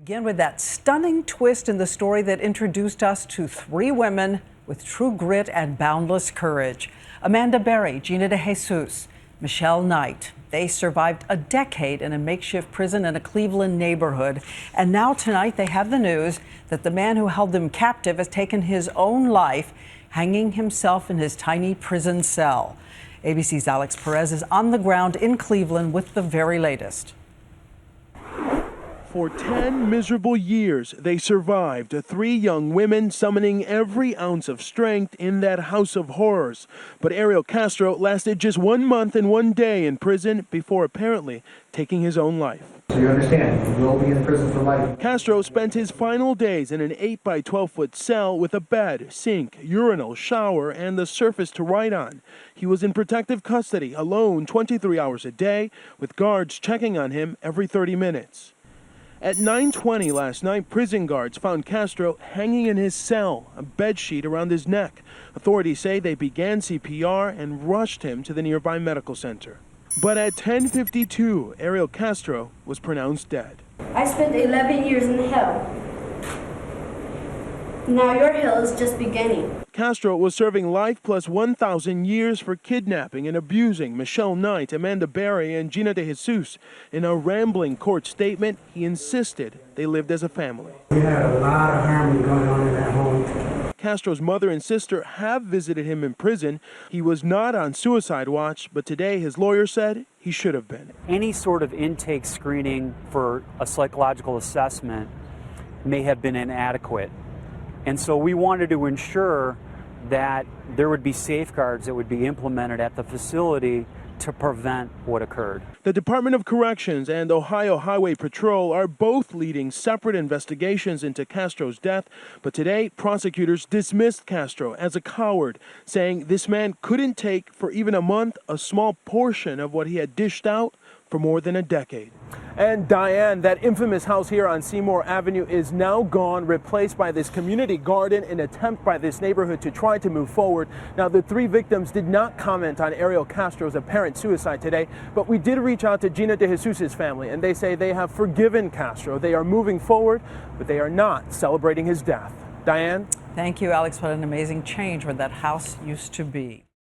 Begin with that stunning twist in the story that introduced us to three women with true grit and boundless courage. Amanda Berry, Gina De Jesus, Michelle Knight. They survived a decade in a makeshift prison in a Cleveland neighborhood. And now tonight they have the news that the man who held them captive has taken his own life, hanging himself in his tiny prison cell. ABC's Alex Perez is on the ground in Cleveland with the very latest. For 10 miserable years, they survived, three young women summoning every ounce of strength in that house of horrors. But Ariel Castro lasted just 1 month and 1 day in prison before apparently taking his own life. So you understand, you will be in prison for life. Castro spent his final days in an 8 by 12-foot cell with a bed, sink, urinal, shower, and the surface to write on. He was in protective custody, alone 23 hours a day, with guards checking on him every 30 minutes. At 9:20 last night, prison guards found Castro hanging in his cell, a bedsheet around his neck. Authorities say they began CPR and rushed him to the nearby medical center. But at 10:52, Ariel Castro was pronounced dead. I spent 11 years in hell. Now your hell is just beginning. Castro was serving life plus 1,000 years for kidnapping and abusing Michelle Knight, Amanda Berry, and Gina De Jesus. In a rambling court statement, he insisted they lived as a family. We had a lot of harmony going on in that home. Castro's mother and sister have visited him in prison. He was not on suicide watch, but today his lawyer said he should have been. Any sort of intake screening for a psychological assessment may have been inadequate. And so we wanted to ensure that there would be safeguards that would be implemented at the facility to prevent what occurred. The Department of Corrections and Ohio Highway Patrol are both leading separate investigations into Castro's death, but today prosecutors dismissed Castro as a coward, saying this man couldn't take for even a month a small portion of what he had dished out for more than a decade. And Diane, that infamous house here on Seymour Avenue is now gone, replaced by this community garden, an attempt by this neighborhood to try to move forward. Now, the three victims did not comment on Ariel Castro's apparent suicide today, but we did reach out to Gina De Jesus' family, and they say they have forgiven Castro. They are moving forward, but they are not celebrating his death. Diane? Thank you, Alex. What an amazing change where that house used to be.